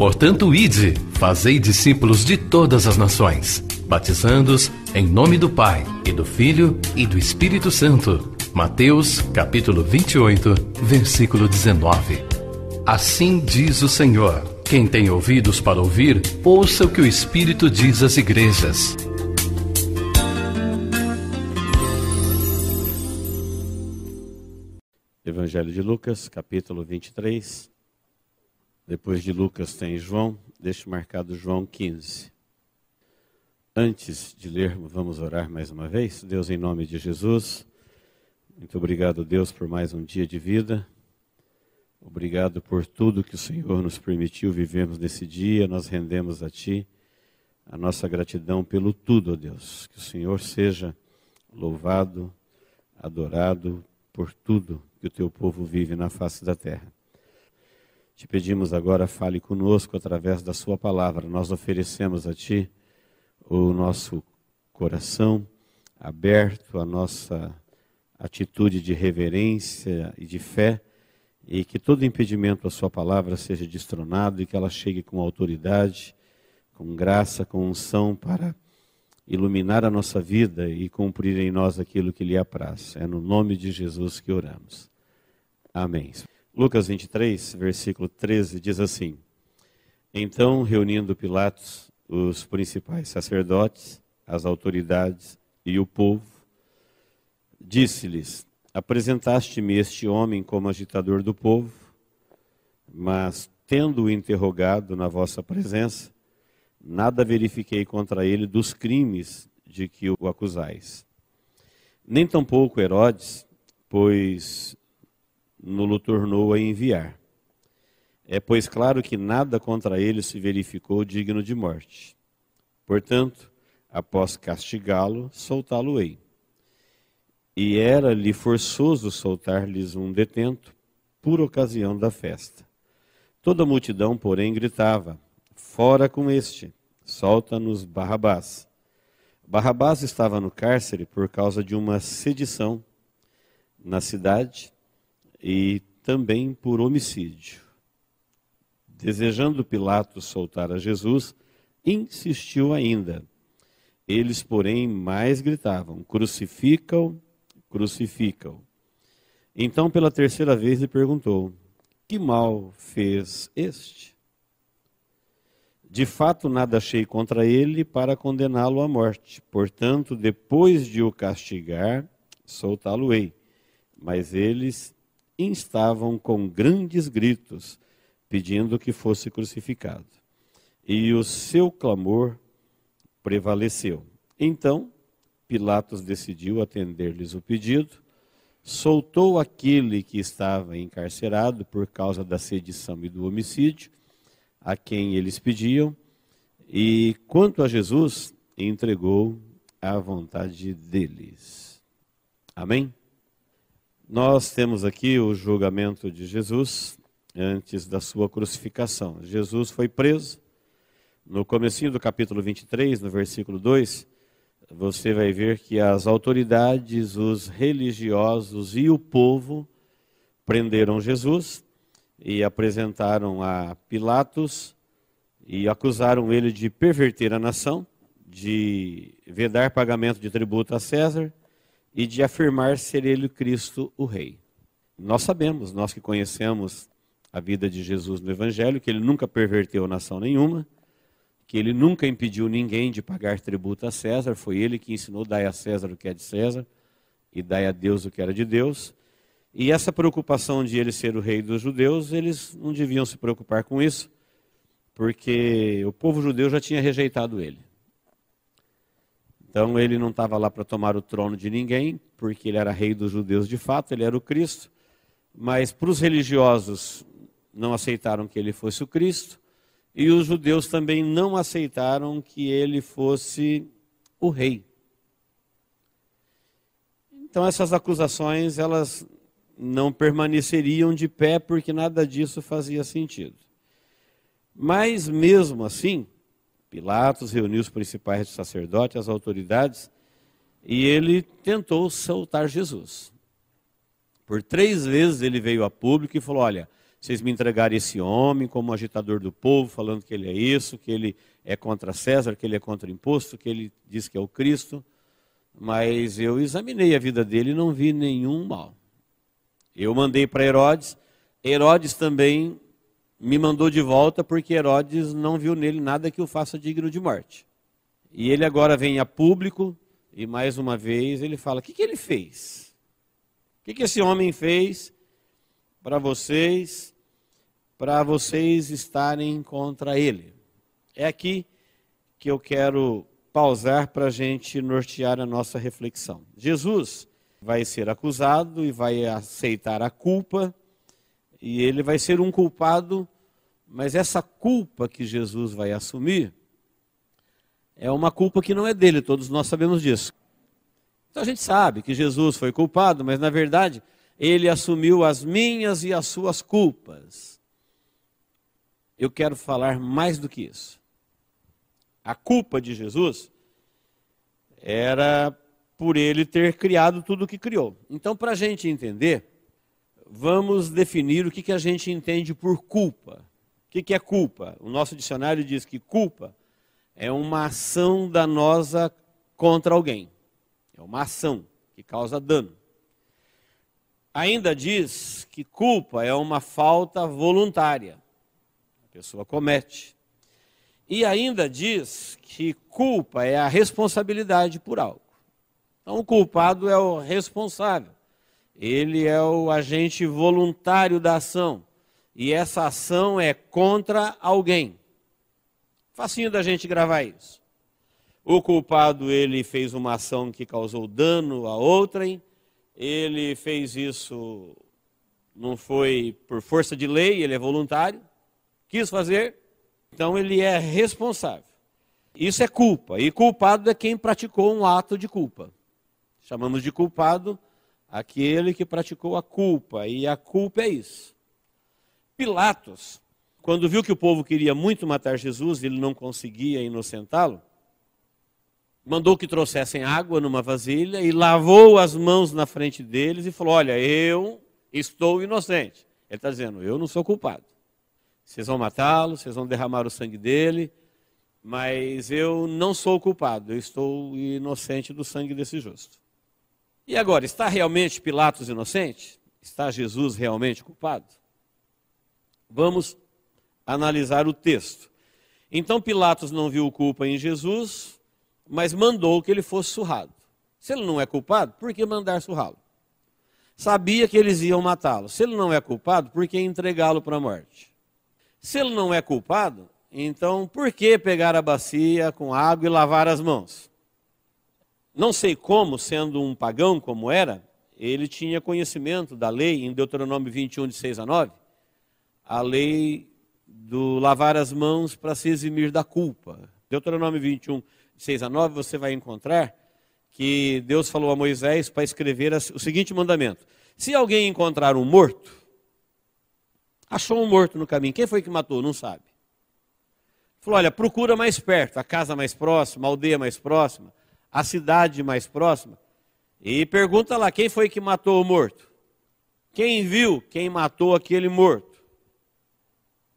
Portanto, ide, fazei discípulos de todas as nações, batizando-os em nome do Pai, e do Filho, e do Espírito Santo. Mateus, capítulo 28, versículo 19. Assim diz o Senhor: quem tem ouvidos para ouvir, ouça o que o Espírito diz às igrejas. Evangelho de Lucas, capítulo 23. Depois de Lucas tem João, deixo marcado João 15. Antes de lermos, vamos orar mais uma vez. Deus, em nome de Jesus, muito obrigado, Deus, por mais um dia de vida. Obrigado por tudo que o Senhor nos permitiu vivermos nesse dia. Nós rendemos a Ti a nossa gratidão pelo tudo, ó Deus. Que o Senhor seja louvado, adorado por tudo que o Teu povo vive na face da terra. Te pedimos agora, fale conosco através da Sua palavra. Nós oferecemos a Ti o nosso coração aberto, a nossa atitude de reverência e de fé, e que todo impedimento à Sua palavra seja destronado e que ela chegue com autoridade, com graça, com unção para iluminar a nossa vida e cumprir em nós aquilo que lhe apraz. É no nome de Jesus que oramos. Amém. Lucas 23, versículo 13, diz assim: Então, reunindo Pilatos, os principais sacerdotes, as autoridades e o povo, disse-lhes: Apresentaste-me este homem como agitador do povo, mas, tendo-o interrogado na vossa presença, nada verifiquei contra ele dos crimes de que o acusais. Nem tampouco Herodes, pois no tornou a enviar. É, pois, claro que nada contra ele se verificou digno de morte. Portanto, após castigá-lo, soltá-lo-ei. E era-lhe forçoso soltar-lhes um detento por ocasião da festa. Toda a multidão, porém, gritava: Fora com este, solta-nos Barrabás. Barrabás estava no cárcere por causa de uma sedição na cidade e também por homicídio. Desejando Pilatos soltar a Jesus, insistiu ainda. Eles, porém, mais gritavam: Crucifica-o, crucifica-o. Então, pela terceira vez, lhe perguntou: Que mal fez este? De fato, nada achei contra ele para condená-lo à morte. Portanto, depois de o castigar, soltá-lo-ei. Mas eles instavam com grandes gritos, pedindo que fosse crucificado. E o seu clamor prevaleceu. Então, Pilatos decidiu atender-lhes o pedido, soltou aquele que estava encarcerado por causa da sedição e do homicídio, a quem eles pediam, e quanto a Jesus, entregou à vontade deles. Amém? Nós temos aqui o julgamento de Jesus antes da sua crucificação. Jesus foi preso. No comecinho do capítulo 23, no versículo 2, você vai ver que as autoridades, os religiosos e o povo prenderam Jesus e apresentaram a Pilatos e acusaram ele de perverter a nação, de vedar pagamento de tributo a César e de afirmar ser ele Cristo o Rei. Nós sabemos, nós que conhecemos a vida de Jesus no Evangelho, que ele nunca perverteu nação nenhuma, que ele nunca impediu ninguém de pagar tributo a César, foi ele que ensinou: dai a César o que é de César e dai a Deus o que era de Deus. E essa preocupação de ele ser o rei dos judeus, eles não deviam se preocupar com isso, porque o povo judeu já tinha rejeitado ele. Então ele não estava lá para tomar o trono de ninguém, porque ele era rei dos judeus de fato, ele era o Cristo. Mas para os religiosos não aceitaram que ele fosse o Cristo, e os judeus também não aceitaram que ele fosse o rei. Então essas acusações, elas não permaneceriam de pé, porque nada disso fazia sentido. Mas mesmo assim, Pilatos reuniu os principais sacerdotes, as autoridades, e ele tentou soltar Jesus. Por 3 vezes ele veio a público e falou: olha, vocês me entregaram esse homem como agitador do povo, falando que ele é isso, que ele é contra César, que ele é contra o imposto, que ele diz que é o Cristo. Mas eu examinei a vida dele e não vi nenhum mal. Eu mandei para Herodes, Herodes também me mandou de volta, porque Herodes não viu nele nada que o faça digno de morte. E ele agora vem a público e mais uma vez ele fala: o que ele fez? O que esse homem fez para vocês estarem contra ele? É aqui que eu quero pausar para a gente nortear a nossa reflexão. Jesus vai ser acusado e vai aceitar a culpa, e ele vai ser um culpado, mas essa culpa que Jesus vai assumir é uma culpa que não é dele, todos nós sabemos disso. Então a gente sabe que Jesus foi culpado, mas na verdade ele assumiu as minhas e as suas culpas. Eu quero falar mais do que isso. A culpa de Jesus era por ele ter criado tudo o que criou. Então, para a gente entender, vamos definir o que a gente entende por culpa. O que é culpa? O nosso dicionário diz que culpa é uma ação danosa contra alguém. É uma ação que causa dano. Ainda diz que culpa é uma falta voluntária. A pessoa comete. E ainda diz que culpa é a responsabilidade por algo. Então o culpado é o responsável. Ele é o agente voluntário da ação. E essa ação é contra alguém. Facinho da gente gravar isso. O culpado, ele fez uma ação que causou dano a outrem. Ele fez isso, não foi por força de lei, ele é voluntário. Quis fazer. Então ele é responsável. Isso é culpa. E culpado é quem praticou um ato de culpa. Chamamos de culpado aquele que praticou a culpa. E a culpa é isso. Pilatos, quando viu que o povo queria muito matar Jesus, ele não conseguia inocentá-lo, mandou que trouxessem água numa vasilha e lavou as mãos na frente deles e falou: olha, eu estou inocente. Ele está dizendo: eu não sou culpado. Vocês vão matá-lo, vocês vão derramar o sangue dele, mas eu não sou culpado, eu estou inocente do sangue desse justo. E agora, está realmente Pilatos inocente? Está Jesus realmente culpado? Vamos analisar o texto. Então Pilatos não viu culpa em Jesus, mas mandou que ele fosse surrado. Se ele não é culpado, por que mandar surrá-lo? Sabia que eles iam matá-lo. Se ele não é culpado, por que entregá-lo para a morte? Se ele não é culpado, então por que pegar a bacia com água e lavar as mãos? Não sei como, sendo um pagão como era, ele tinha conhecimento da lei, em Deuteronômio 21, de 6 a 9, a lei do lavar as mãos para se eximir da culpa. Deuteronômio 21, de 6 a 9, você vai encontrar que Deus falou a Moisés para escrever o seguinte mandamento: se alguém encontrar um morto, achou um morto no caminho, quem foi que matou? Não sabe. Falou: olha, procura mais perto, a casa mais próxima, a aldeia mais próxima, a cidade mais próxima, e pergunta lá, quem foi que matou o morto? Quem viu quem matou aquele morto?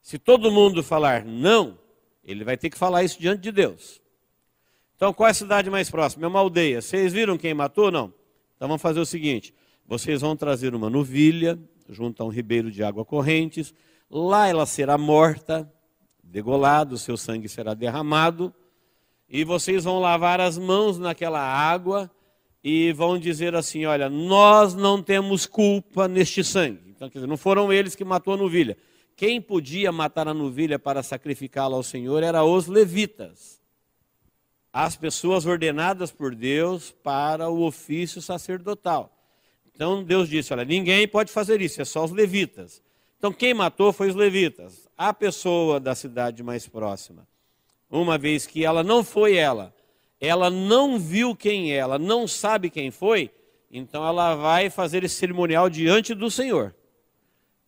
Se todo mundo falar não, ele vai ter que falar isso diante de Deus. Então, qual é a cidade mais próxima? É uma aldeia. Vocês viram quem matou? Não. Então vamos fazer o seguinte: vocês vão trazer uma novilha junto a um ribeiro de água correntes, lá ela será morta, degolada, o seu sangue será derramado, e vocês vão lavar as mãos naquela água e vão dizer assim: olha, nós não temos culpa neste sangue. Então, quer dizer, não foram eles que matou a novilha. Quem podia matar a novilha para sacrificá-la ao Senhor eram os levitas, as pessoas ordenadas por Deus para o ofício sacerdotal. Então Deus disse: olha, ninguém pode fazer isso, é só os levitas. Então quem matou foi os levitas. A pessoa da cidade mais próxima, uma vez que ela não foi ela não viu quem é, ela não sabe quem foi, então ela vai fazer esse cerimonial diante do Senhor.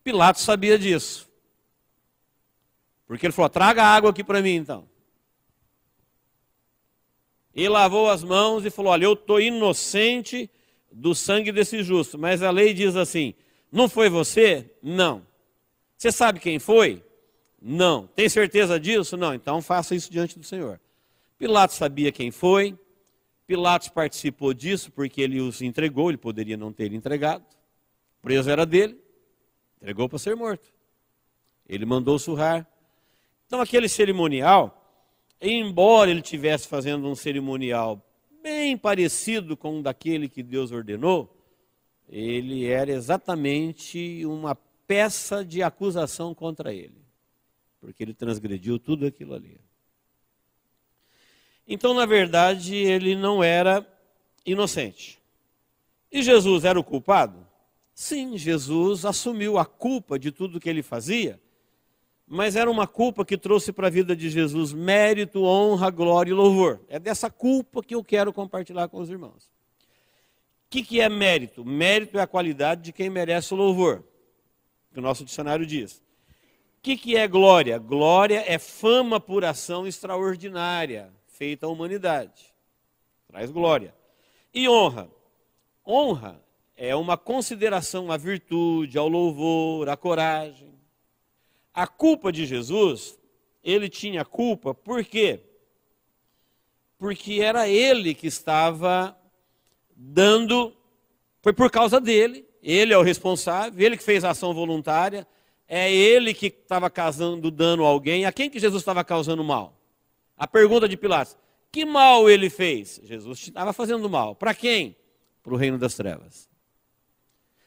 Pilatos sabia disso. Porque ele falou: traga água aqui para mim então. E lavou as mãos e falou: olha, eu estou inocente do sangue desse justo. Mas a lei diz assim: não foi você? Não. Você sabe quem foi? Não. Tem certeza disso? Não. Então faça isso diante do Senhor. Pilatos sabia quem foi. Pilatos participou disso porque ele os entregou, ele poderia não ter entregado. O preso era dele, entregou para ser morto. Ele mandou surrar. Então aquele cerimonial, embora ele estivesse fazendo um cerimonial bem parecido com o daquele que Deus ordenou, ele era exatamente uma peça de acusação contra ele, porque ele transgrediu tudo aquilo ali. Então, na verdade, ele não era inocente. E Jesus era o culpado? Sim, Jesus assumiu a culpa de tudo que ele fazia, mas era uma culpa que trouxe para a vida de Jesus mérito, honra, glória e louvor. É dessa culpa que eu quero compartilhar com os irmãos. O que é mérito? Mérito é a qualidade de quem merece o louvor, que o nosso dicionário diz. O que é glória? Glória é fama por ação extraordinária feita à humanidade. Traz glória. E honra? Honra é uma consideração à virtude, ao louvor, à coragem. A culpa de Jesus, ele tinha culpa por quê? Porque era ele que estava dando, foi por causa dele, ele é o responsável, ele que fez a ação voluntária, é ele que estava causando dano a alguém. A quem que Jesus estava causando mal? A pergunta de Pilatos, que mal ele fez? Jesus estava fazendo mal. Para quem? Para o reino das trevas.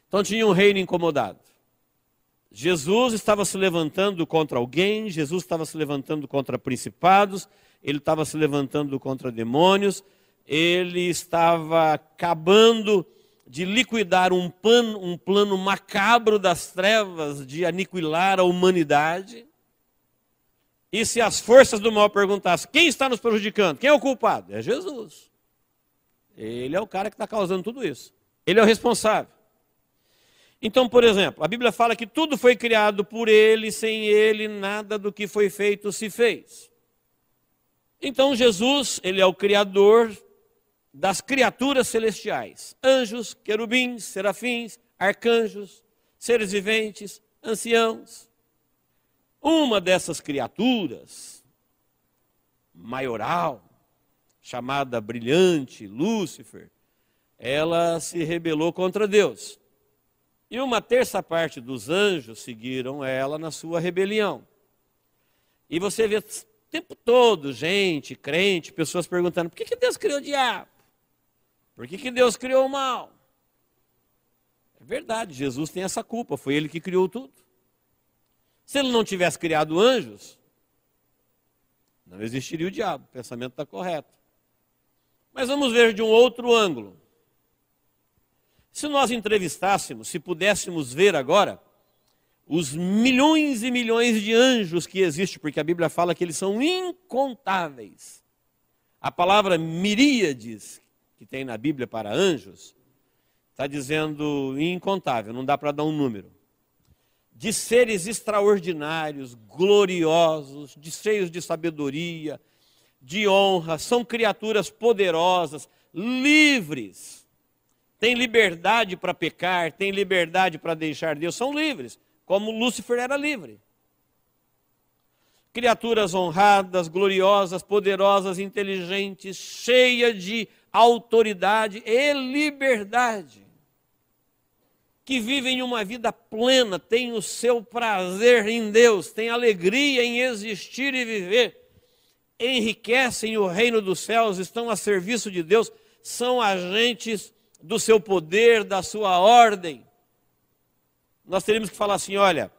Então tinha um reino incomodado. Jesus estava se levantando contra alguém, Jesus estava se levantando contra principados, ele estava se levantando contra demônios, ele estava acabando de liquidar um plano macabro das trevas de aniquilar a humanidade. E se as forças do mal perguntassem, quem está nos prejudicando? Quem é o culpado? É Jesus. Ele é o cara que está causando tudo isso. Ele é o responsável. Então, por exemplo, a Bíblia fala que tudo foi criado por ele, sem ele nada do que foi feito se fez. Então Jesus, ele é o criador das criaturas celestiais. Anjos, querubins, serafins, arcanjos, seres viventes, anciãos. Uma dessas criaturas, maioral, chamada brilhante, Lúcifer, ela se rebelou contra Deus. E uma terça parte dos anjos seguiram ela na sua rebelião. E você vê o tempo todo gente, crente, pessoas perguntando, por que Deus criou o diabo? Por que Deus criou o mal? É verdade, Jesus tem essa culpa, foi ele que criou tudo. Se ele não tivesse criado anjos, não existiria o diabo, o pensamento está correto. Mas vamos ver de um outro ângulo. Se nós entrevistássemos, se pudéssemos ver agora, os milhões e milhões de anjos que existem, porque a Bíblia fala que eles são incontáveis. A palavra miríades, que tem na Bíblia para anjos, está dizendo incontável, não dá para dar um número. De seres extraordinários, gloriosos, cheios de sabedoria, de honra, são criaturas poderosas, livres. Tem liberdade para pecar, tem liberdade para deixar Deus, são livres, como Lúcifer era livre. Criaturas honradas, gloriosas, poderosas, inteligentes, cheias de autoridade e liberdade, que vivem uma vida plena, têm o seu prazer em Deus, têm alegria em existir e viver, enriquecem o reino dos céus, estão a serviço de Deus, são agentes do seu poder, da sua ordem. Nós teríamos que falar assim, olha,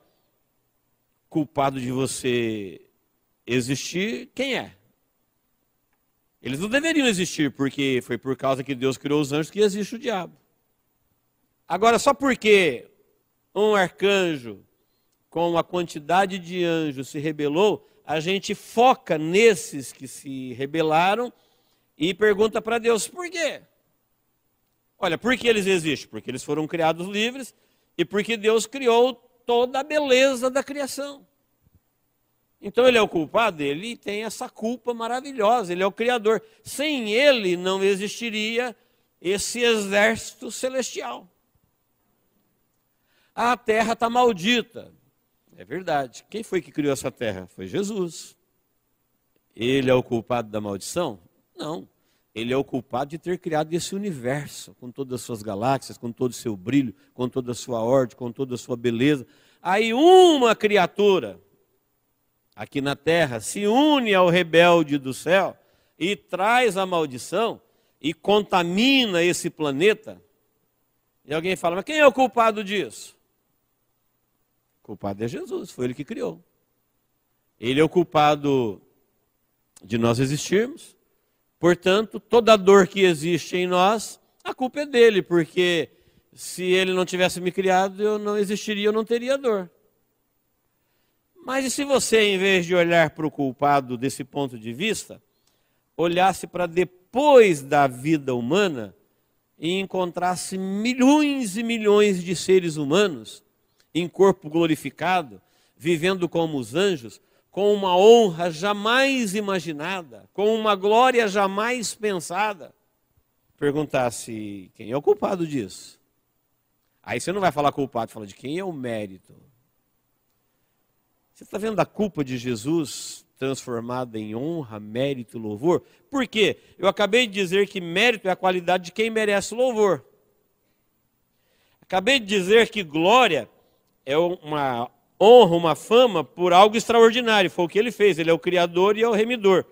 culpado de você existir, quem é? Eles não deveriam existir, porque foi por causa que Deus criou os anjos que existe o diabo. Agora, só porque um arcanjo com a quantidade de anjos se rebelou, a gente foca nesses que se rebelaram e pergunta para Deus, por quê? Olha, por que eles existem? Porque eles foram criados livres e porque Deus criou toda a beleza da criação. Então ele é o culpado, ele tem essa culpa maravilhosa, ele é o criador. Sem ele não existiria esse exército celestial. A terra está maldita. É verdade. Quem foi que criou essa terra? Foi Jesus. Ele é o culpado da maldição? Não. Ele é o culpado de ter criado esse universo, com todas as suas galáxias, com todo o seu brilho, com toda a sua ordem, com toda a sua beleza. Aí uma criatura, aqui na terra, se une ao rebelde do céu e traz a maldição e contamina esse planeta. E alguém fala, mas quem é o culpado disso? O culpado é Jesus, foi ele que criou. Ele é o culpado de nós existirmos. Portanto, toda dor que existe em nós, a culpa é dele, porque se ele não tivesse me criado, eu não existiria, eu não teria dor. Mas e se você, em vez de olhar para o culpado desse ponto de vista, olhasse para depois da vida humana e encontrasse milhões e milhões de seres humanos em corpo glorificado, vivendo como os anjos, com uma honra jamais imaginada, com uma glória jamais pensada, perguntasse quem é o culpado disso? Aí você não vai falar culpado, fala de quem é o mérito. Você está vendo a culpa de Jesus transformada em honra, mérito e louvor? Por quê? Eu acabei de dizer que mérito é a qualidade de quem merece louvor. Acabei de dizer que glória é uma honra, uma fama por algo extraordinário. Foi o que ele fez, ele é o Criador e é o Remidor.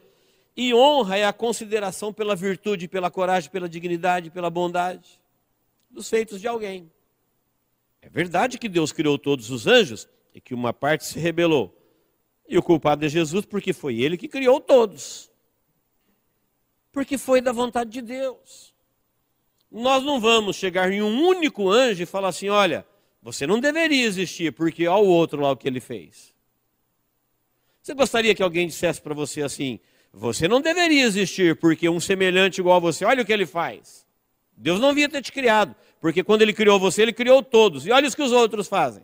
E honra é a consideração pela virtude, pela coragem, pela dignidade, pela bondade dos feitos de alguém. É verdade que Deus criou todos os anjos e que uma parte se rebelou. E o culpado é Jesus porque foi ele que criou todos. Porque foi da vontade de Deus. Nós não vamos chegar em um único anjo e falar assim, olha, você não deveria existir, porque olha o outro lá o que ele fez. Você gostaria que alguém dissesse para você assim, você não deveria existir, porque um semelhante igual a você, olha o que ele faz. Deus não devia ter te criado, porque quando ele criou você, ele criou todos. E olha o que os outros fazem.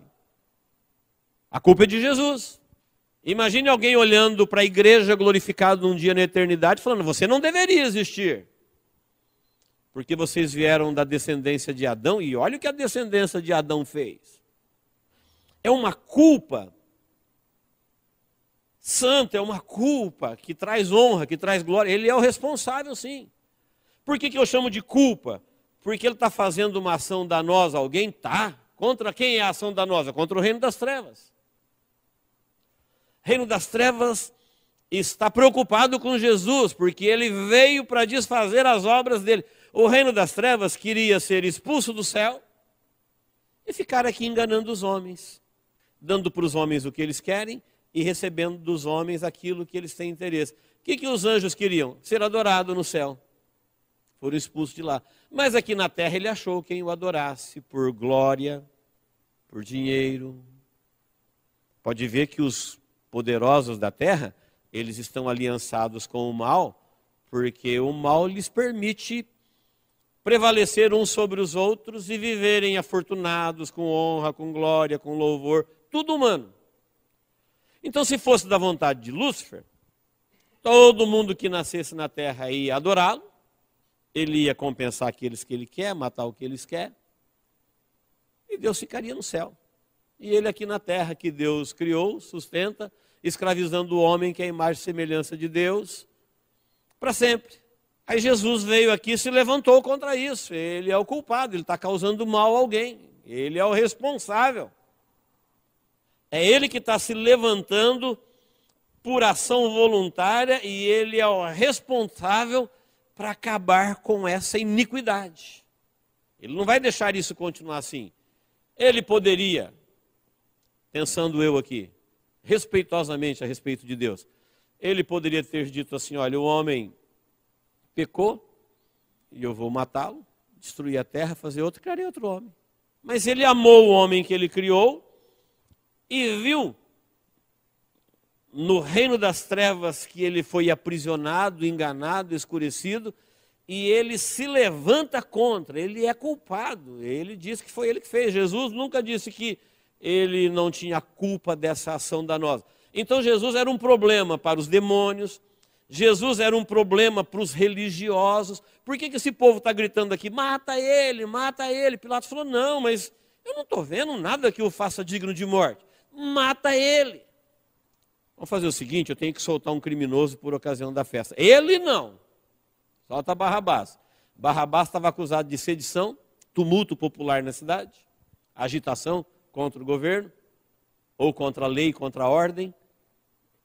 A culpa é de Jesus. Imagine alguém olhando para a igreja glorificada um dia na eternidade, falando, você não deveria existir. Porque vocês vieram da descendência de Adão, e olha o que a descendência de Adão fez. É uma culpa santa, é uma culpa que traz honra, que traz glória. Ele é o responsável, sim. Por que eu chamo de culpa? Porque ele está fazendo uma ação danosa a alguém? Tá. Contra quem é a ação danosa? Contra o reino das trevas. O reino das trevas está preocupado com Jesus, porque ele veio para desfazer as obras dele. O reino das trevas queria ser expulso do céu e ficar aqui enganando os homens, dando para os homens o que eles querem e recebendo dos homens aquilo que eles têm interesse. O que os anjos queriam? Ser adorado no céu. Foram expulsos de lá. Mas aqui na terra ele achou quem o adorasse por glória, por dinheiro. Pode ver que os poderosos da terra, eles estão aliançados com o mal, porque o mal lhes permite prevalecer uns sobre os outros e viverem afortunados, com honra, com glória, com louvor, tudo humano. Então, se fosse da vontade de Lúcifer, todo mundo que nascesse na terra ia adorá-lo, ele ia compensar aqueles que ele quer, matar o que eles querem, e Deus ficaria no céu. E ele aqui na terra que Deus criou, sustenta, escravizando o homem que é a imagem e semelhança de Deus, para sempre. Aí Jesus veio aqui e se levantou contra isso. Ele é o culpado, ele está causando mal a alguém. Ele é o responsável. É ele que está se levantando por ação voluntária e ele é o responsável para acabar com essa iniquidade. Ele não vai deixar isso continuar assim. Ele poderia, pensando eu aqui, respeitosamente a respeito de Deus, ele poderia ter dito assim, olha, o homem pecou, e eu vou matá-lo, destruir a terra, fazer outro, criarei outro homem. Mas ele amou o homem que ele criou e viu no reino das trevas que ele foi aprisionado, enganado, escurecido, e ele se levanta contra, ele é culpado, ele diz que foi ele que fez. Jesus nunca disse que ele não tinha culpa dessa ação danosa. Então Jesus era um problema para os demônios, Jesus era um problema para os religiosos. Por que esse povo está gritando aqui, mata ele, mata ele? Pilatos falou, não, mas eu não estou vendo nada que o faça digno de morte. mata ele. Vamos fazer o seguinte, eu tenho que soltar um criminoso por ocasião da festa. Ele não. Solta Barrabás. Barrabás estava acusado de sedição, tumulto popular na cidade, agitação contra o governo, ou contra a lei, contra a ordem,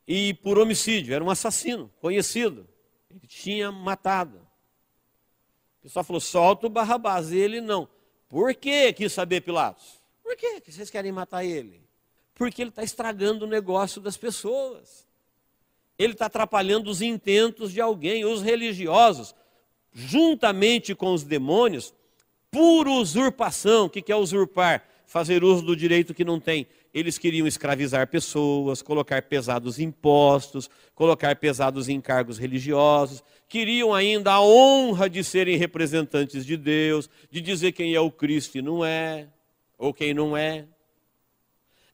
e por homicídio, era um assassino, conhecido. Ele tinha matado. O pessoal falou, solta o Barrabás, ele não. Por que quis saber Pilatos? Por que vocês querem matar ele? Porque ele está estragando o negócio das pessoas. Ele está atrapalhando os intentos de alguém. Os religiosos, juntamente com os demônios, por usurpação. O que é usurpar? Fazer uso do direito que não tem. Eles queriam escravizar pessoas, colocar pesados impostos, colocar pesados encargos religiosos, queriam ainda a honra de serem representantes de Deus, de dizer quem é o Cristo e não é, ou quem não é.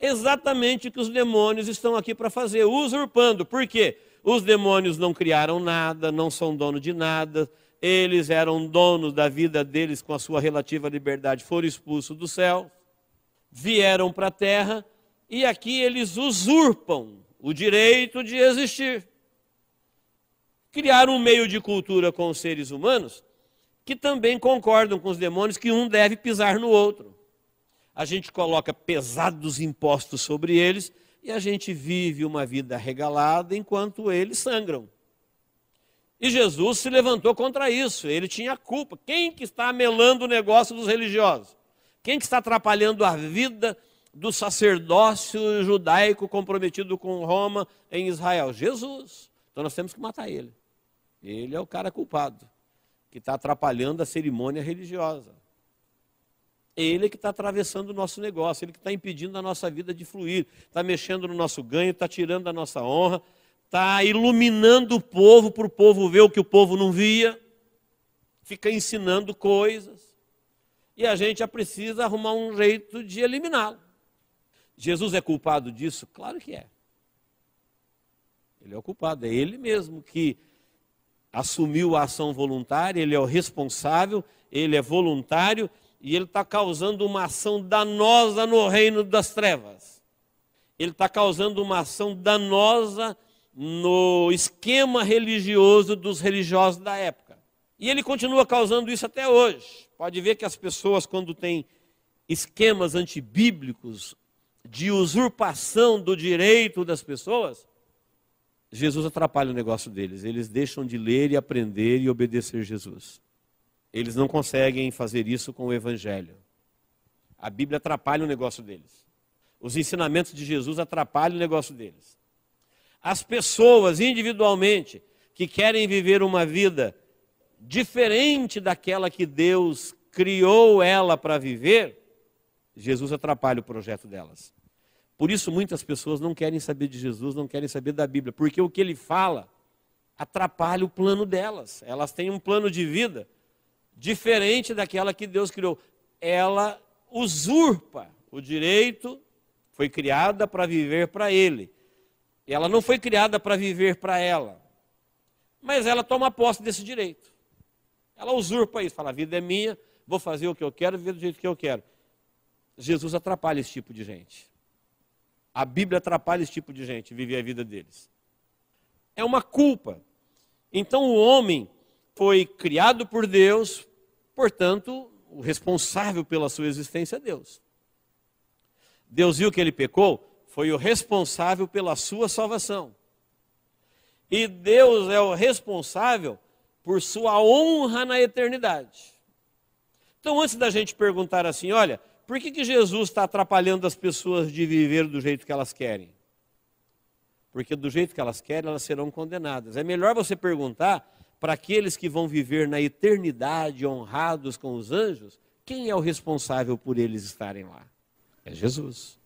Exatamente o que os demônios estão aqui para fazer, usurpando. Por quê? Os demônios não criaram nada, não são dono de nada, eles eram donos da vida deles com a sua relativa liberdade, foram expulsos do céu, vieram para a terra e aqui eles usurpam o direito de existir. Criaram um meio de cultura com os seres humanos que também concordam com os demônios que um deve pisar no outro. A gente coloca pesados impostos sobre eles e a gente vive uma vida regalada enquanto eles sangram. E Jesus se levantou contra isso, ele tinha culpa. Quem que está melando o negócio dos religiosos? Quem que está atrapalhando a vida do sacerdócio judaico comprometido com Roma em Israel? Jesus. Então nós temos que matar ele. Ele é o cara culpado, que está atrapalhando a cerimônia religiosa. Ele que está atravessando o nosso negócio, ele que está impedindo a nossa vida de fluir, está mexendo no nosso ganho, está tirando da nossa honra, está iluminando o povo para o povo ver o que o povo não via, fica ensinando coisas, e a gente já precisa arrumar um jeito de eliminá-lo. Jesus é culpado disso? Claro que é. Ele é o culpado, é ele mesmo que assumiu a ação voluntária, ele é o responsável, ele é voluntário, e ele está causando uma ação danosa no reino das trevas. Ele está causando uma ação danosa no esquema religioso dos religiosos da época. E ele continua causando isso até hoje. Pode ver que as pessoas, quando têm esquemas antibíblicos de usurpação do direito das pessoas, Jesus atrapalha o negócio deles. Eles deixam de ler e aprender e obedecer Jesus. Eles não conseguem fazer isso com o Evangelho. A Bíblia atrapalha o negócio deles. Os ensinamentos de Jesus atrapalham o negócio deles. As pessoas, individualmente, que querem viver uma vida diferente daquela que Deus criou ela para viver, Jesus atrapalha o projeto delas. Por isso muitas pessoas não querem saber de Jesus, não querem saber da Bíblia, porque o que ele fala atrapalha o plano delas. Elas têm um plano de vida diferente daquela que Deus criou. Ela usurpa o direito, foi criada para viver para ele. Ela não foi criada para viver para ela. Mas ela toma posse desse direito. Ela usurpa isso, fala, a vida é minha, vou fazer o que eu quero, viver do jeito que eu quero. Jesus atrapalha esse tipo de gente. A Bíblia atrapalha esse tipo de gente, viver a vida deles. É uma culpa. Então o homem foi criado por Deus, portanto, o responsável pela sua existência é Deus. Deus viu que ele pecou, foi o responsável pela sua salvação. E Deus é o responsável por sua honra na eternidade. Então, antes da gente perguntar assim, olha, por que Jesus está atrapalhando as pessoas de viver do jeito que elas querem? Porque do jeito que elas querem, elas serão condenadas. É melhor você perguntar para aqueles que vão viver na eternidade honrados com os anjos, quem é o responsável por eles estarem lá? É Jesus.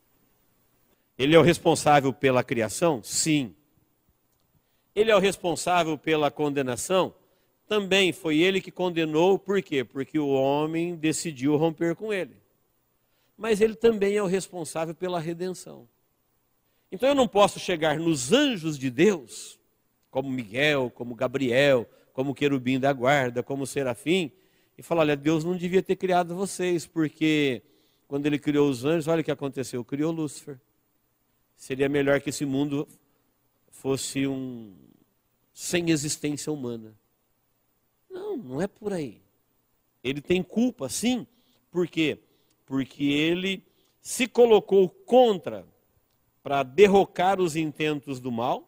Ele é o responsável pela criação? Sim. Ele é o responsável pela condenação? Também foi ele que condenou, por quê? Porque o homem decidiu romper com ele. Mas ele também é o responsável pela redenção. Então eu não posso chegar nos anjos de Deus, como Miguel, como Gabriel, como querubim da guarda, como serafim, e falar, olha, Deus não devia ter criado vocês, porque quando ele criou os anjos, olha o que aconteceu, criou Lúcifer. seria melhor que esse mundo fosse sem existência humana. Não, não é por aí. Ele tem culpa, sim. Por quê? Porque ele se colocou contra para derrocar os intentos do mal,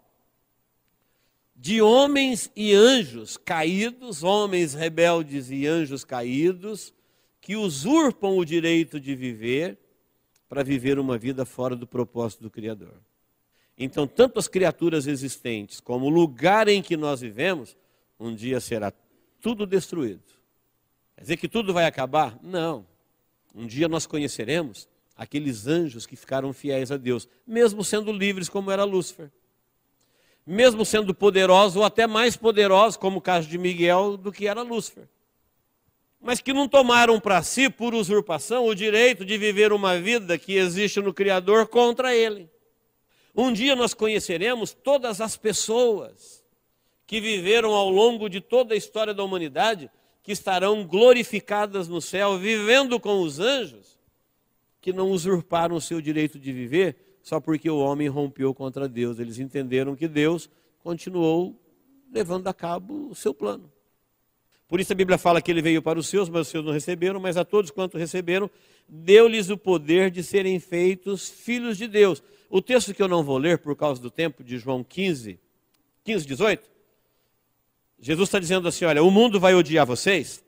de homens e anjos caídos, homens rebeldes e anjos caídos, que usurpam o direito de viver para viver uma vida fora do propósito do Criador. Então, tanto as criaturas existentes como o lugar em que nós vivemos, um dia será tudo destruído. Quer dizer que tudo vai acabar? Não. Um dia nós conheceremos aqueles anjos que ficaram fiéis a Deus, mesmo sendo livres como era Lúcifer. Mesmo sendo poderosos ou até mais poderosos, como o caso de Miguel, do que era Lúcifer. Mas que não tomaram para si, por usurpação, o direito de viver uma vida que existe no Criador contra ele. Um dia nós conheceremos todas as pessoas que viveram ao longo de toda a história da humanidade, que estarão glorificadas no céu, vivendo com os anjos, que não usurparam o seu direito de viver, só porque o homem rompeu contra Deus. Eles entenderam que Deus continuou levando a cabo o seu plano. Por isso a Bíblia fala que ele veio para os seus, mas os seus não receberam, mas a todos quanto receberam, deu-lhes o poder de serem feitos filhos de Deus. O texto que eu não vou ler por causa do tempo, de João 15, 18, Jesus está dizendo assim, olha, o mundo vai odiar vocês,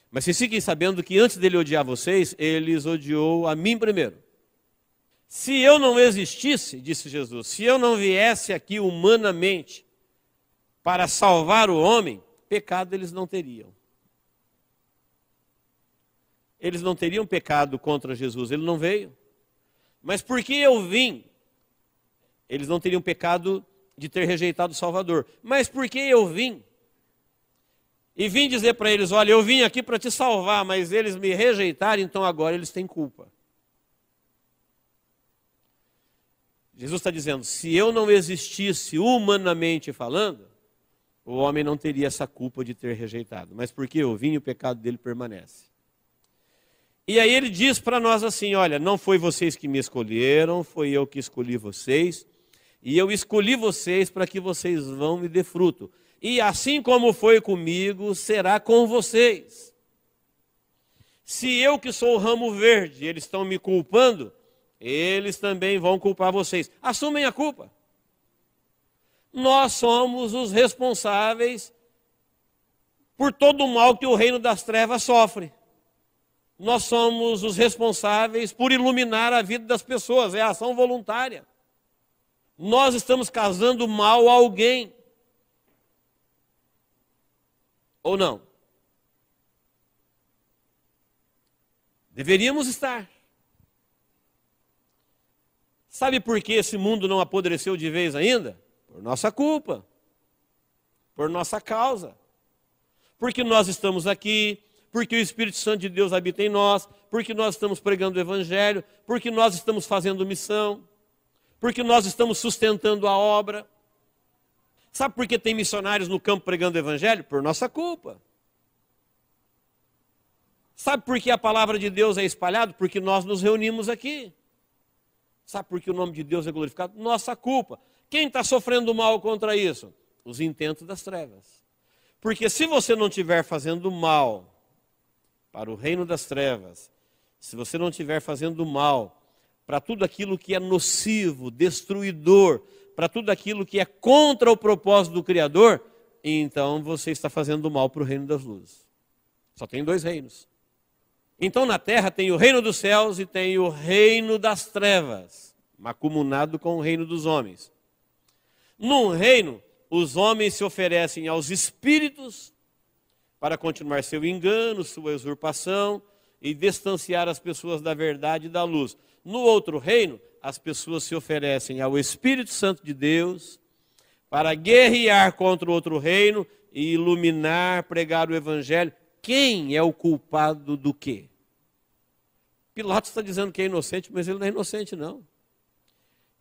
mas vocês fiquem sabendo que antes dele odiar vocês, ele odiou a mim primeiro. Se eu não existisse, disse Jesus, se eu não viesse aqui humanamente para salvar o homem, pecado eles não teriam. Eles não teriam pecado contra Jesus, ele não veio. Mas porque eu vim, eles não teriam pecado de ter rejeitado o Salvador. Mas porque eu vim, e vim dizer para eles, olha, eu vim aqui para te salvar, mas eles me rejeitaram, então agora eles têm culpa. Jesus está dizendo, se eu não existisse humanamente falando, o homem não teria essa culpa de ter rejeitado. Mas porque eu vim, o pecado dele permanece. E aí ele diz para nós assim, olha, não foi vocês que me escolheram, foi eu que escolhi vocês, e eu escolhi vocês para que vocês vão me dê fruto. E assim como foi comigo, será com vocês. Se eu que sou o ramo verde, eles estão me culpando, eles também vão culpar vocês. Assumem a culpa. Nós somos os responsáveis por todo o mal que o reino das trevas sofre. Nós somos os responsáveis por iluminar a vida das pessoas. É a ação voluntária. Nós estamos causando mal a alguém. Ou não? Deveríamos estar. Sabe por que esse mundo não apodreceu de vez ainda? Por nossa culpa, por nossa causa. Porque nós estamos aqui, porque o Espírito Santo de Deus habita em nós, porque nós estamos pregando o Evangelho, porque nós estamos fazendo missão, porque nós estamos sustentando a obra. Sabe por que tem missionários no campo pregando o Evangelho? Por nossa culpa. Sabe por que a palavra de Deus é espalhada? Porque nós nos reunimos aqui. Sabe por que o nome de Deus é glorificado? Nossa culpa. Quem está sofrendo mal contra isso? Os intentos das trevas. Porque se você não estiver fazendo mal para o reino das trevas, se você não estiver fazendo mal para tudo aquilo que é nocivo, destruidor, para tudo aquilo que é contra o propósito do Criador, então você está fazendo mal para o reino das luzes. Só tem dois reinos. Então na terra tem o reino dos céus e tem o reino das trevas, macumunado com o reino dos homens. Num reino, os homens se oferecem aos espíritos para continuar seu engano, sua usurpação e distanciar as pessoas da verdade e da luz. No outro reino, as pessoas se oferecem ao Espírito Santo de Deus para guerrear contra o outro reino e iluminar, pregar o Evangelho. Quem é o culpado do quê? Pilatos está dizendo que é inocente, mas ele não é inocente, não.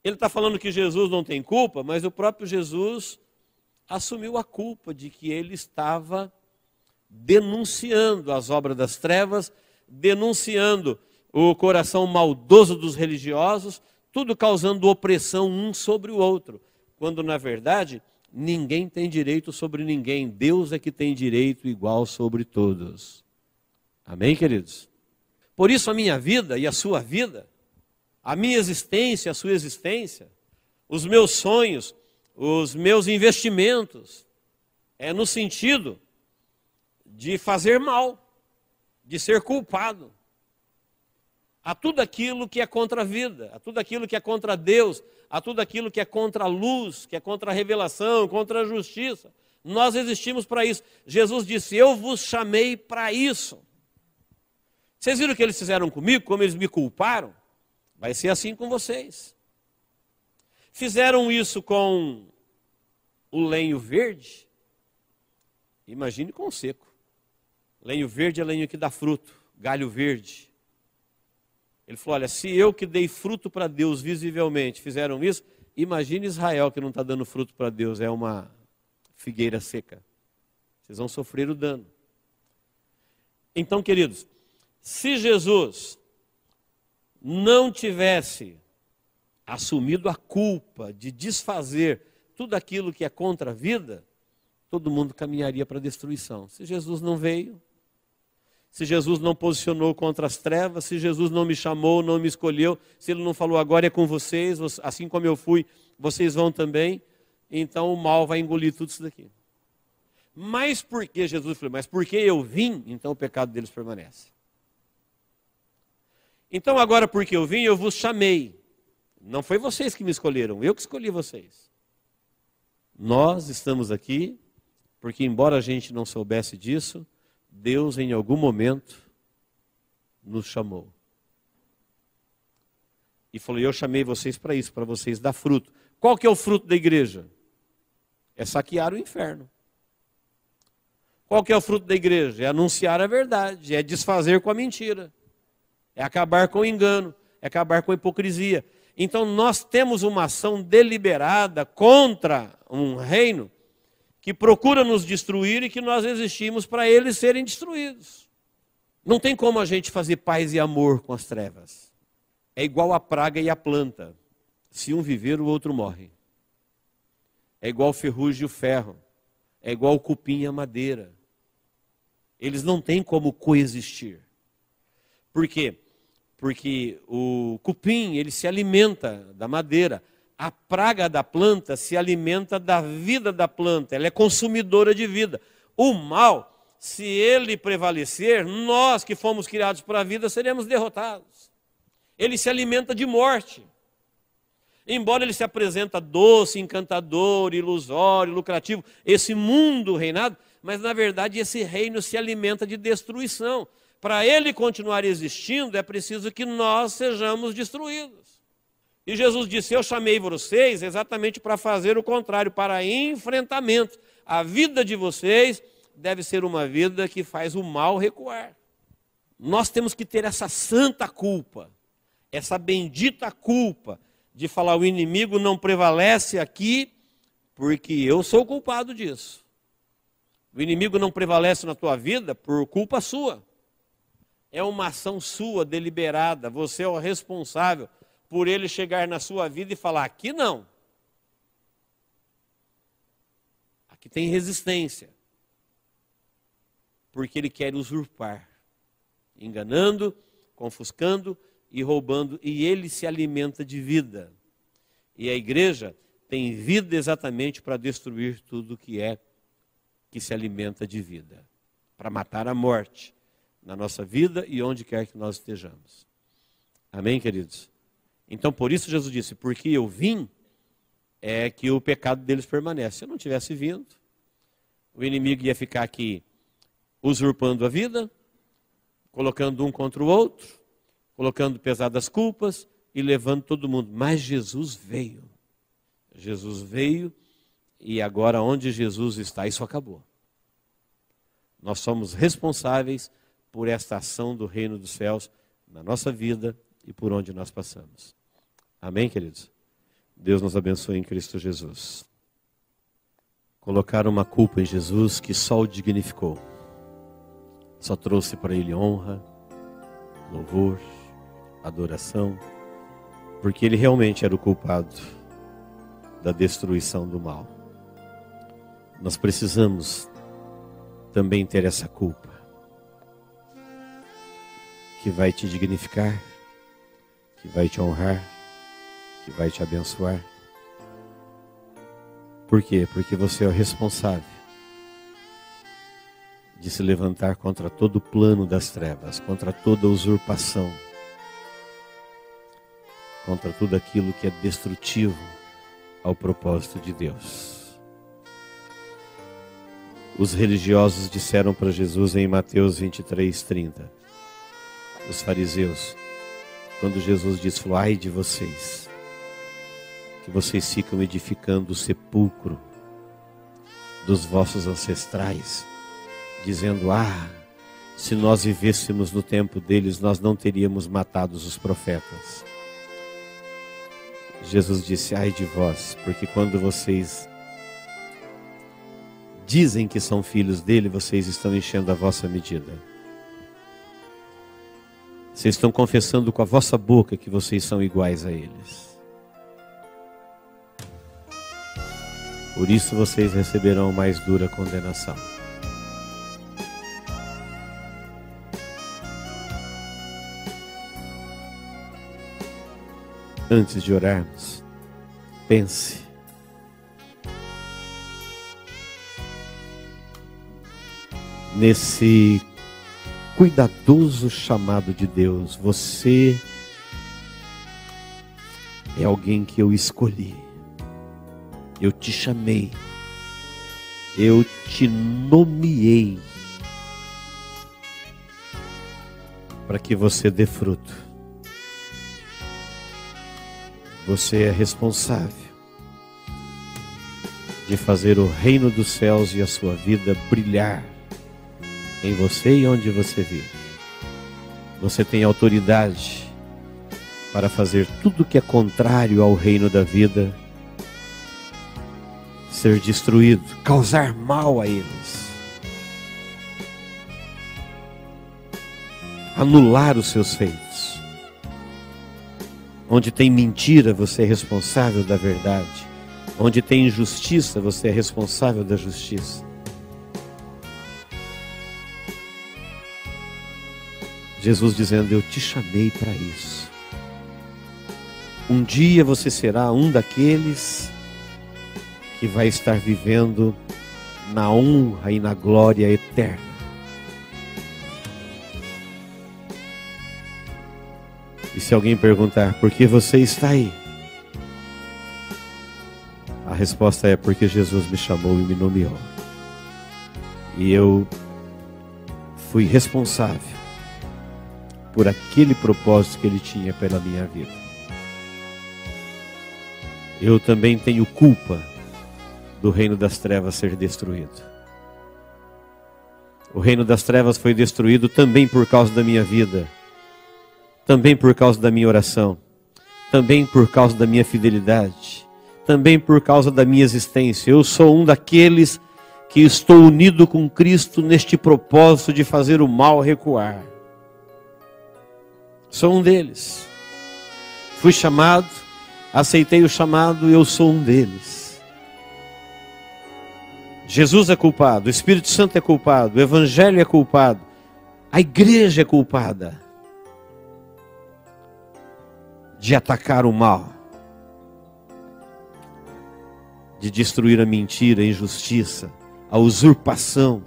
Ele está falando que Jesus não tem culpa, mas o próprio Jesus assumiu a culpa de que ele estava denunciando as obras das trevas, denunciando o coração maldoso dos religiosos, tudo causando opressão um sobre o outro, quando na verdade ninguém tem direito sobre ninguém, Deus é que tem direito igual sobre todos. Amém, queridos? Por isso a minha vida e a sua vida, a minha existência e a sua existência, os meus sonhos, os meus investimentos, é no sentido de fazer mal, de ser culpado a tudo aquilo que é contra a vida, a tudo aquilo que é contra Deus, a tudo aquilo que é contra a luz, que é contra a revelação, contra a justiça. Nós existimos para isso. Jesus disse, eu vos chamei para isso. Vocês viram o que eles fizeram comigo, como eles me culparam? Vai ser assim com vocês. Fizeram isso com o lenho verde, imagine com o seco. Lenho verde é lenho que dá fruto, galho verde. Ele falou, olha, se eu que dei fruto para Deus visivelmente fizeram isso, imagine Israel que não está dando fruto para Deus, é uma figueira seca. Vocês vão sofrer o dano. Então, queridos, se Jesus não tivesse assumido a culpa de desfazer tudo aquilo que é contra a vida, todo mundo caminharia para a destruição. Se Jesus não veio, se Jesus não posicionou contra as trevas, se Jesus não me chamou, não me escolheu, se Ele não falou agora é com vocês, assim como eu fui, vocês vão também, então o mal vai engolir tudo isso daqui. Mas porque Jesus falou, mas porque eu vim, então o pecado deles permanece. Então agora porque eu vim, eu vos chamei. Não foi vocês que me escolheram, eu que escolhi vocês. Nós estamos aqui, porque embora a gente não soubesse disso, Deus em algum momento nos chamou. E falou, eu chamei vocês para isso, para vocês dar fruto. Qual que é o fruto da igreja? É saquear o inferno. Qual que é o fruto da igreja? É anunciar a verdade, é desfazer com a mentira. É acabar com o engano, é acabar com a hipocrisia. Então nós temos uma ação deliberada contra um reino que procura nos destruir e que nós existimos para eles serem destruídos. Não tem como a gente fazer paz e amor com as trevas. É igual a praga e a planta. Se um viver, o outro morre. É igual o ferrugem e o ferro. É igual o cupim e a madeira. Eles não têm como coexistir. Por quê? Porque o cupim, ele se alimenta da madeira. A praga da planta se alimenta da vida da planta, ela é consumidora de vida. O mal, se ele prevalecer, nós que fomos criados para a vida seremos derrotados. Ele se alimenta de morte. Embora ele se apresenta doce, encantador, ilusório, lucrativo, esse mundo reinado, mas na verdade esse reino se alimenta de destruição. Para ele continuar existindo, é preciso que nós sejamos destruídos. E Jesus disse, eu chamei vocês exatamente para fazer o contrário, para enfrentamento. A vida de vocês deve ser uma vida que faz o mal recuar. Nós temos que ter essa santa culpa, essa bendita culpa de falar o inimigo não prevalece aqui porque eu sou culpado disso. O inimigo não prevalece na tua vida por culpa sua. É uma ação sua, deliberada, você é o responsável por ele chegar na sua vida e falar, aqui não. Aqui tem resistência. Porque ele quer usurpar, enganando, confuscando e roubando, e ele se alimenta de vida. E a igreja tem vida exatamente para destruir tudo que se alimenta de vida, para matar a morte na nossa vida e onde quer que nós estejamos. Amém, queridos? Então, por isso Jesus disse, porque eu vim, é que o pecado deles permanece. Se eu não tivesse vindo, o inimigo ia ficar aqui usurpando a vida, colocando um contra o outro, colocando pesadas culpas e levando todo mundo. Mas Jesus veio. Jesus veio e agora onde Jesus está, isso acabou. Nós somos responsáveis por esta ação do reino dos céus na nossa vida e por onde nós passamos. Amém, queridos? Deus nos abençoe em Cristo Jesus. Colocaram uma culpa em Jesus que só o dignificou. Só trouxe para ele honra, louvor, adoração, Porque ele realmente era o culpado da destruição do mal. Nós precisamos também ter essa culpa, que vai te dignificar, que vai te honrar, que vai te abençoar. Por quê? Porque você é o responsável de se levantar contra todo o plano das trevas, contra toda usurpação, contra tudo aquilo que é destrutivo ao propósito de Deus. Os religiosos disseram para Jesus em Mateus 23:30, os fariseus, quando Jesus disse, falou, ai de vocês, que vocês ficam edificando o sepulcro dos vossos ancestrais, dizendo, se nós vivêssemos no tempo deles, nós não teríamos matado os profetas. Jesus disse, ai de vós, porque quando vocês dizem que são filhos dele, vocês estão enchendo a vossa medida. Vocês estão confessando com a vossa boca que vocês são iguais a eles. Por isso vocês receberão mais dura condenação. Antes de orarmos, pense. Nesse cuidadoso chamado de Deus, você é alguém que eu escolhi, eu te chamei, eu te nomeei para que você dê fruto. Você é responsável de fazer o reino dos céus e a sua vida brilhar em você e onde você vive. Você tem autoridade para fazer tudo que é contrário ao reino da vida ser destruído, causar mal a eles, anular os seus feitos. Onde tem mentira, você é responsável da verdade. Onde tem injustiça, você é responsável da justiça. Jesus dizendo, eu te chamei para isso. Um dia você será um daqueles que vai estar vivendo na honra e na glória eterna. E se alguém perguntar, por que você está aí? A resposta é, porque Jesus me chamou e me nomeou. E eu fui responsável por aquele propósito que Ele tinha pela minha vida. Eu também tenho culpa do reino das trevas ser destruído. O reino das trevas foi destruído também por causa da minha vida, também por causa da minha oração, também por causa da minha fidelidade, também por causa da minha existência. Eu sou um daqueles que estou unido com Cristo neste propósito de fazer o mal recuar. Sou um deles. Fui chamado, aceitei o chamado, eu sou um deles. Jesus é culpado, o Espírito Santo é culpado, o Evangelho é culpado, a igreja é culpada de atacar o mal, de destruir a mentira, a injustiça, a usurpação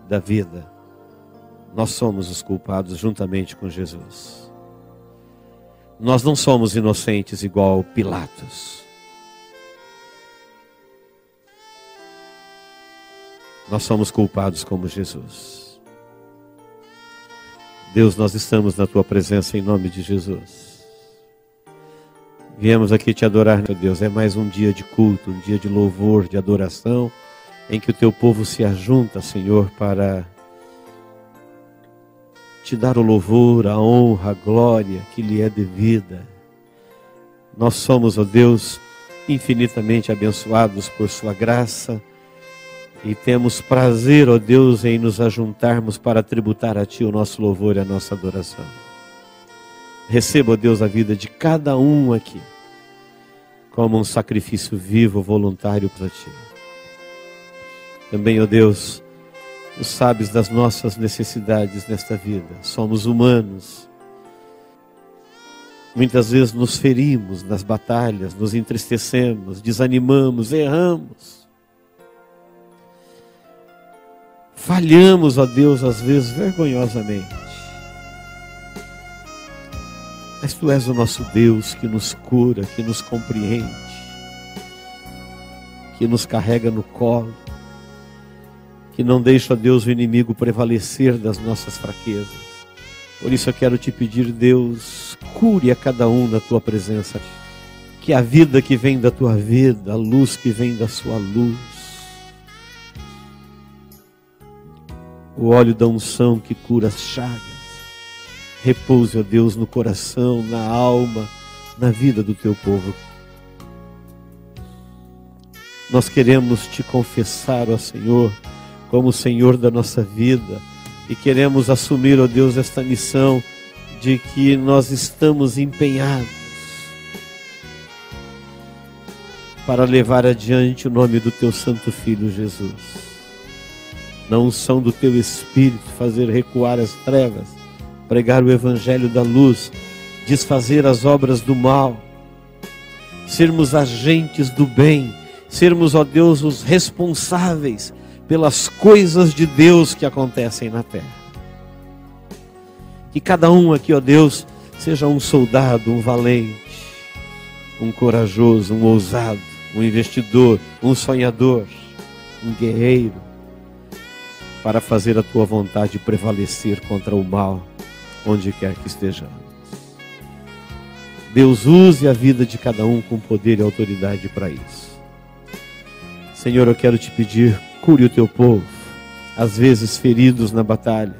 da vida. Nós somos os culpados juntamente com Jesus. Nós não somos inocentes igual Pilatos. Nós somos culpados como Jesus. Deus, nós estamos na Tua presença em nome de Jesus. Viemos aqui te adorar, meu Deus. É mais um dia de culto, um dia de louvor, de adoração, em que o Teu povo se ajunta, Senhor, para te dar o louvor, a honra, a glória que lhe é devida. Nós somos, ó Deus, infinitamente abençoados por Sua graça e temos prazer, ó Deus, em nos ajuntarmos para tributar a Ti o nosso louvor e a nossa adoração. Receba, ó Deus, a vida de cada um aqui como um sacrifício vivo, voluntário para Ti. Também, ó Deus, Tu sabes das nossas necessidades nesta vida. Somos humanos. Muitas vezes nos ferimos nas batalhas, nos entristecemos, desanimamos, erramos. Falhamos, ó Deus, às vezes vergonhosamente. Mas Tu és o nosso Deus que nos cura, que nos compreende, que nos carrega no colo, que não deixa, ó Deus, o inimigo prevalecer das nossas fraquezas. Por isso eu quero Te pedir, Deus, cure a cada um na Tua presença, que a vida que vem da Tua vida, a luz que vem da Sua luz, o óleo da unção que cura as chagas, repouse, ó Deus, no coração, na alma, na vida do Teu povo. Nós queremos Te confessar, ó Senhor, como o Senhor da nossa vida, e queremos assumir, ó Deus, esta missão de que nós estamos empenhados para levar adiante o nome do Teu Santo Filho Jesus. Na unção do Teu Espírito, fazer recuar as trevas, pregar o Evangelho da luz, desfazer as obras do mal, sermos agentes do bem, sermos, ó Deus, os responsáveis pelas coisas de Deus que acontecem na terra. Que cada um aqui, ó Deus, seja um soldado, um valente, um corajoso, um ousado, um investidor, um sonhador, um guerreiro, para fazer a Tua vontade prevalecer contra o mal, onde quer que estejamos. Deus, use a vida de cada um com poder e autoridade para isso. Senhor, eu quero Te pedir, cure o Teu povo, às vezes feridos na batalha,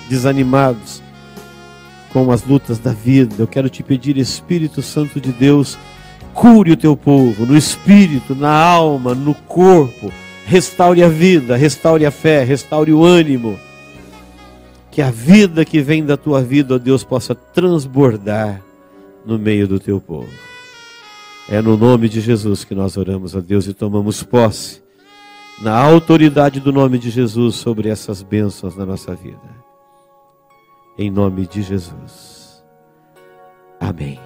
desanimados com as lutas da vida. Eu quero Te pedir, Espírito Santo de Deus, cure o Teu povo, no espírito, na alma, no corpo. Restaure a vida, restaure a fé, restaure o ânimo. Que a vida que vem da Tua vida, ó Deus, possa transbordar no meio do Teu povo. É no nome de Jesus que nós oramos, ó Deus, e tomamos posse na autoridade do nome de Jesus sobre essas bênçãos na nossa vida. Em nome de Jesus. Amém.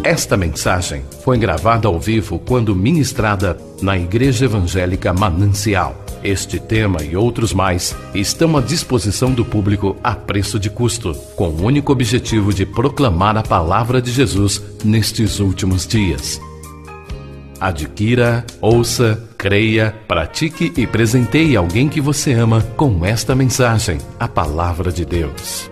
Esta mensagem foi gravada ao vivo quando ministrada na Igreja Evangélica Manancial. Este tema e outros mais estão à disposição do público a preço de custo, com o único objetivo de proclamar a palavra de Jesus nestes últimos dias. Adquira, ouça, creia, pratique e presenteie alguém que você ama com esta mensagem, a palavra de Deus.